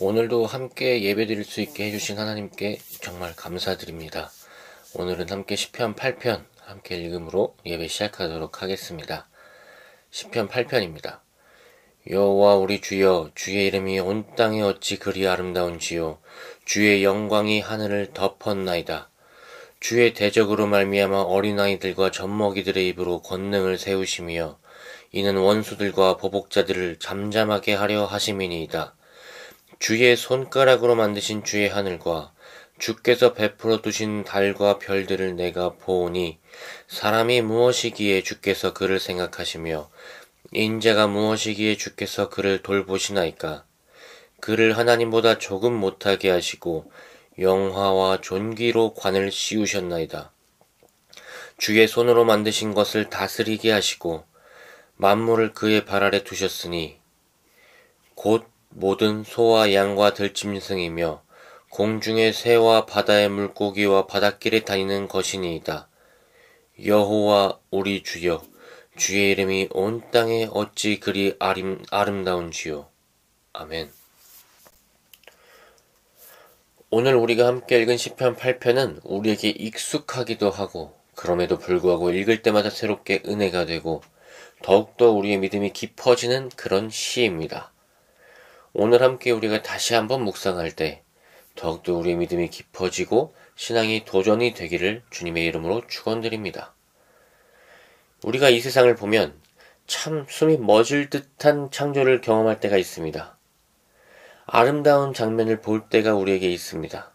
오늘도 함께 예배드릴 수 있게 해주신 하나님께 정말 감사드립니다. 오늘은 함께 시편 8편 함께 읽음으로 예배 시작하도록 하겠습니다. 시편 8편입니다. 여호와 우리 주여, 주의 이름이 온 땅에 어찌 그리 아름다운지요. 주의 영광이 하늘을 덮었나이다. 주의 대적으로 말미암아 어린아이들과 젖먹이들의 입으로 권능을 세우시며 이는 원수들과 보복자들을 잠잠하게 하려 하심이니이다. 주의 손가락으로 만드신 주의 하늘과 주께서 베풀어 두신 달과 별들을 내가 보오니 사람이 무엇이기에 주께서 그를 생각하시며 인자가 무엇이기에 주께서 그를 돌보시나이까. 그를 하나님보다 조금 못하게 하시고 영화와 존귀로 관을 씌우셨나이다. 주의 손으로 만드신 것을 다스리게 하시고 만물을 그의 발 아래 두셨으니 곧 모든 소와 양과 들짐승이며 공중의 새와 바다의 물고기와 바닷길에 다니는 것이니이다. 여호와 우리 주여, 주의 이름이 온 땅에 어찌 그리 아름다운지요. 아멘. 오늘 우리가 함께 읽은 시편 8편은 우리에게 익숙하기도 하고 그럼에도 불구하고 읽을 때마다 새롭게 은혜가 되고 더욱더 우리의 믿음이 깊어지는 그런 시입니다. 오늘 함께 우리가 다시 한번 묵상할 때 더욱더 우리의 믿음이 깊어지고 신앙이 도전이 되기를 주님의 이름으로 축원드립니다. 우리가 이 세상을 보면 참 숨이 멎을 듯한 창조를 경험할 때가 있습니다. 아름다운 장면을 볼 때가 우리에게 있습니다.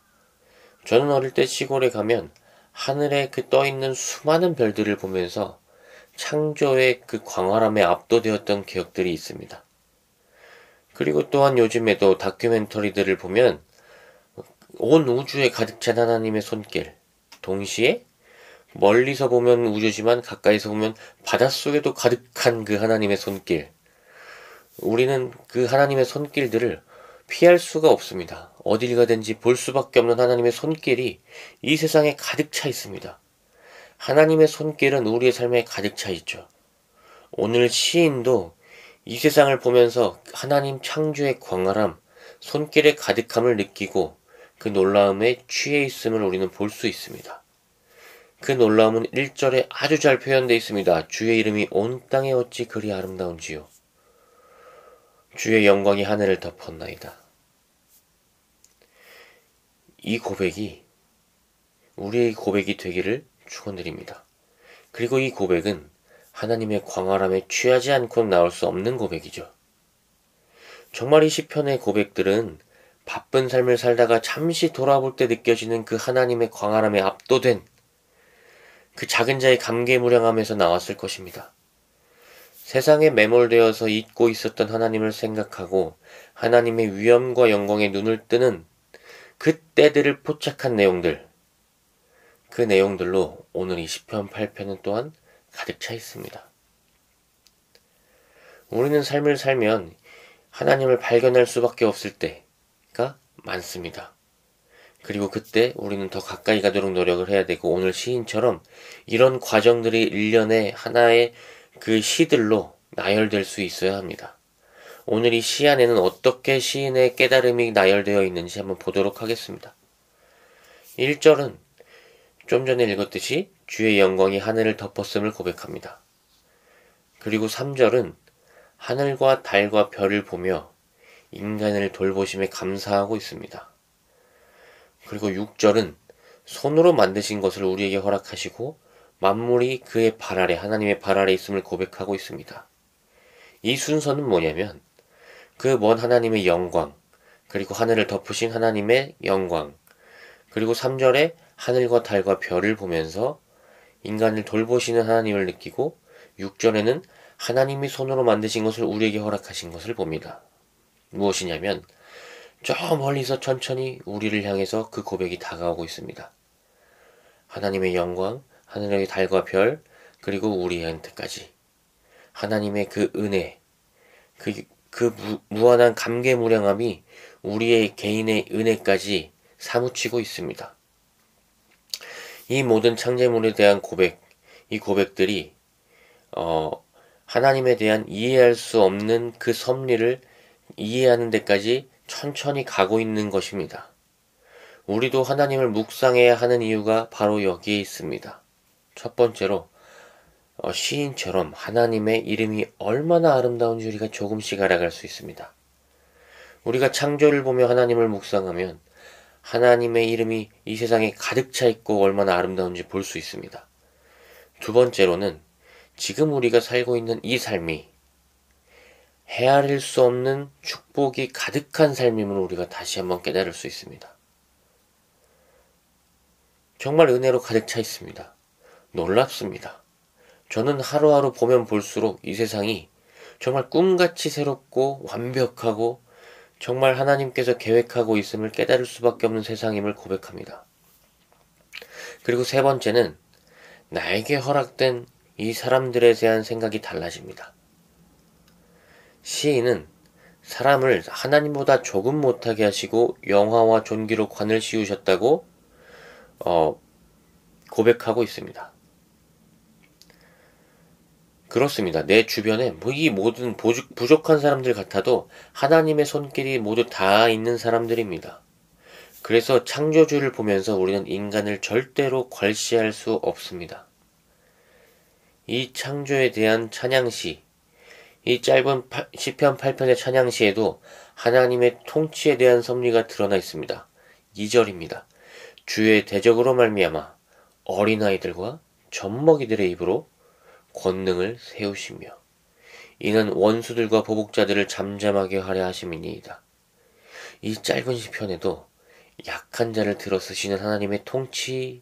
저는 어릴 때 시골에 가면 하늘에 그 떠있는 수많은 별들을 보면서 창조의 그 광활함에 압도되었던 기억들이 있습니다. 그리고 또한 요즘에도 다큐멘터리들을 보면 온 우주에 가득 찬 하나님의 손길, 동시에 멀리서 보면 우주지만 가까이서 보면 바닷속에도 가득한 그 하나님의 손길. 우리는 그 하나님의 손길들을 피할 수가 없습니다. 어딜 가든지 볼 수밖에 없는 하나님의 손길이 이 세상에 가득 차 있습니다. 하나님의 손길은 우리의 삶에 가득 차 있죠. 오늘 시인도 이 세상을 보면서 하나님 창조의 광활함, 손길의 가득함을 느끼고 그 놀라움에 취해 있음을 우리는 볼 수 있습니다. 그 놀라움은 1절에 아주 잘 표현되어 있습니다. 주의 이름이 온 땅에 어찌 그리 아름다운지요. 주의 영광이 하늘을 덮었나이다. 이 고백이 우리의 고백이 되기를 축원드립니다. 그리고 이 고백은 하나님의 광활함에 취하지 않고는 나올 수 없는 고백이죠. 정말 이 시편의 고백들은 바쁜 삶을 살다가 잠시 돌아볼 때 느껴지는 그 하나님의 광활함에 압도된 그 작은 자의 감개무량함에서 나왔을 것입니다. 세상에 매몰되어서 잊고 있었던 하나님을 생각하고 하나님의 위엄과 영광에 눈을 뜨는 그 때들을 포착한 내용들, 그 내용들로 오늘 이 시편 8편은 또한 가득 차 있습니다. 우리는 삶을 살면 하나님을 발견할 수밖에 없을 때가 많습니다. 그리고 그때 우리는 더 가까이 가도록 노력을 해야 되고 오늘 시인처럼 이런 과정들이 일련의 하나의 그 시들로 나열될 수 있어야 합니다. 오늘 이 시 안에는 어떻게 시인의 깨달음이 나열되어 있는지 한번 보도록 하겠습니다. 1절은 좀 전에 읽었듯이 주의 영광이 하늘을 덮었음을 고백합니다. 그리고 3절은 하늘과 달과 별을 보며 인간을 돌보심에 감사하고 있습니다. 그리고 6절은 손으로 만드신 것을 우리에게 허락하시고 만물이 그의 발 아래, 하나님의 발 아래 있음을 고백하고 있습니다. 이 순서는 뭐냐면 그 먼 하나님의 영광, 그리고 하늘을 덮으신 하나님의 영광, 그리고 3절에 하늘과 달과 별을 보면서 인간을 돌보시는 하나님을 느끼고 6절에는 하나님이 손으로 만드신 것을 우리에게 허락하신 것을 봅니다. 무엇이냐면 저 멀리서 천천히 우리를 향해서 그 고백이 다가오고 있습니다. 하나님의 영광, 하늘의 달과 별, 그리고 우리한테까지 하나님의 그 은혜, 무한한 감개무량함이 우리의 개인의 은혜까지 사무치고 있습니다. 이 모든 창조물에 대한 고백, 이 고백들이 하나님에 대한 이해할 수 없는 그 섭리를 이해하는 데까지 천천히 가고 있는 것입니다. 우리도 하나님을 묵상해야 하는 이유가 바로 여기에 있습니다. 첫 번째로 시인처럼 하나님의 이름이 얼마나 아름다운지 우리가 조금씩 알아갈 수 있습니다. 우리가 창조를 보며 하나님을 묵상하면 하나님의 이름이 이 세상에 가득 차 있고 얼마나 아름다운지 볼 수 있습니다. 두 번째로는 지금 우리가 살고 있는 이 삶이 헤아릴 수 없는 축복이 가득한 삶임을 우리가 다시 한번 깨달을 수 있습니다. 정말 은혜로 가득 차 있습니다. 놀랍습니다. 저는 하루하루 보면 볼수록 이 세상이 정말 꿈같이 새롭고 완벽하고 정말 하나님께서 계획하고 있음을 깨달을 수밖에 없는 세상임을 고백합니다. 그리고 세 번째는 나에게 허락된 이 사람들에 대한 생각이 달라집니다. 시인은 사람을 하나님보다 조금 못하게 하시고 영화와 존귀로 관을 씌우셨다고 고백하고 있습니다. 그렇습니다. 내 주변에 이 모든 부족한 사람들 같아도 하나님의 손길이 모두 다 있는 사람들입니다. 그래서 창조주를 보면서 우리는 인간을 절대로 괄시할 수 없습니다. 이 창조에 대한 찬양시, 이 짧은 시편 8편의 찬양시에도 하나님의 통치에 대한 섭리가 드러나 있습니다. 2절입니다. 주의 대적으로 말미암아 어린아이들과 젖먹이들의 입으로 권능을 세우시며 이는 원수들과 보복자들을 잠잠하게 하려 하심이니이다. 이 짧은 시편에도 약한 자를 들어 쓰시는 하나님의 통치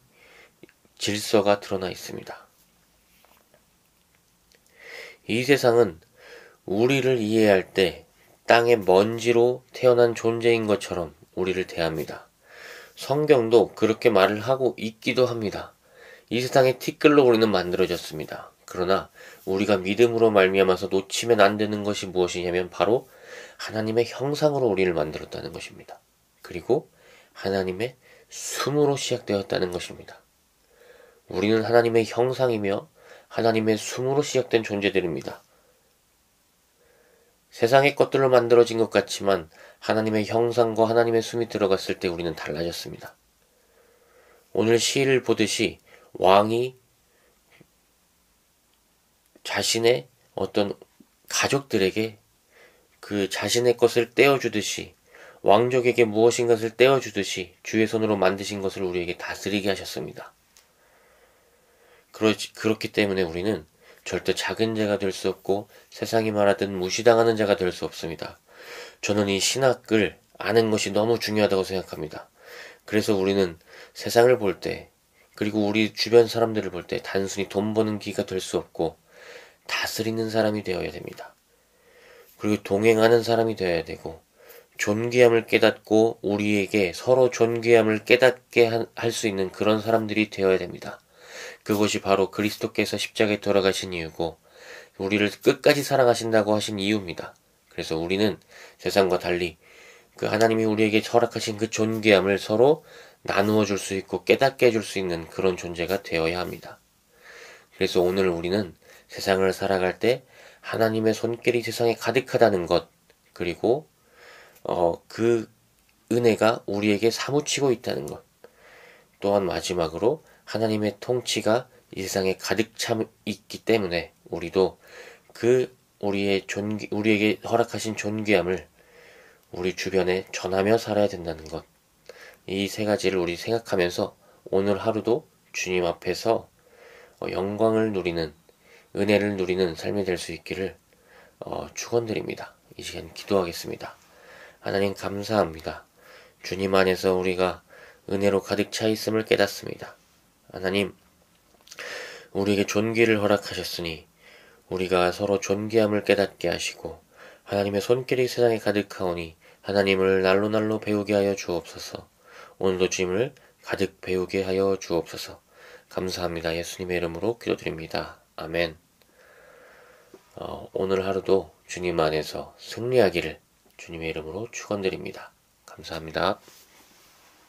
질서가 드러나 있습니다. 이 세상은 우리를 이해할 때 땅의 먼지로 태어난 존재인 것처럼 우리를 대합니다. 성경도 그렇게 말을 하고 있기도 합니다. 이 세상의 티끌로 우리는 만들어졌습니다. 그러나 우리가 믿음으로 말미암아서 놓치면 안 되는 것이 무엇이냐면 바로 하나님의 형상으로 우리를 만들었다는 것입니다. 그리고 하나님의 숨으로 시작되었다는 것입니다. 우리는 하나님의 형상이며 하나님의 숨으로 시작된 존재들입니다. 세상의 것들로 만들어진 것 같지만 하나님의 형상과 하나님의 숨이 들어갔을 때 우리는 달라졌습니다. 오늘 시를 보듯이 왕이 자신의 어떤 가족들에게 그 자신의 것을 떼어주듯이 왕족에게 무엇인가를 떼어주듯이 주의 손으로 만드신 것을 우리에게 다스리게 하셨습니다. 그렇기 때문에 우리는 절대 작은 자가 될 수 없고 세상이 말하듯 무시당하는 자가 될 수 없습니다. 저는 이 신학을 아는 것이 너무 중요하다고 생각합니다. 그래서 우리는 세상을 볼 때 그리고 우리 주변 사람들을 볼 때 단순히 돈 버는 기가 될 수 없고 다스리는 사람이 되어야 됩니다. 그리고 동행하는 사람이 되어야 되고 존귀함을 깨닫고 우리에게 서로 존귀함을 깨닫게 할 수 있는 그런 사람들이 되어야 됩니다. 그것이 바로 그리스도께서 십자가에 돌아가신 이유고 우리를 끝까지 사랑하신다고 하신 이유입니다. 그래서 우리는 세상과 달리 그 하나님이 우리에게 허락하신 그 존귀함을 서로 나누어 줄 수 있고 깨닫게 해줄 수 있는 그런 존재가 되어야 합니다. 그래서 오늘 우리는 세상을 살아갈 때 하나님의 손길이 세상에 가득하다는 것 그리고 그 은혜가 우리에게 사무치고 있다는 것 또한 마지막으로 하나님의 통치가 이 세상에 가득 차 있기 때문에 우리도 우리에게 허락하신 존귀함을 우리 주변에 전하며 살아야 된다는 것. 이 세 가지를 우리 생각하면서 오늘 하루도 주님 앞에서 영광을 누리는, 은혜를 누리는 삶이 될 수 있기를 축원드립니다. 이 시간 기도하겠습니다. 하나님 감사합니다. 주님 안에서 우리가 은혜로 가득 차 있음을 깨닫습니다. 하나님, 우리에게 존귀를 허락하셨으니 우리가 서로 존귀함을 깨닫게 하시고 하나님의 손길이 세상에 가득하오니 하나님을 날로 배우게 하여 주옵소서. 오늘도 주님을 가득 배우게 하여 주옵소서. 감사합니다. 예수님의 이름으로 기도드립니다. 아멘. 오늘 하루도 주님 안에서 승리하기를 주님의 이름으로 축원드립니다. 감사합니다.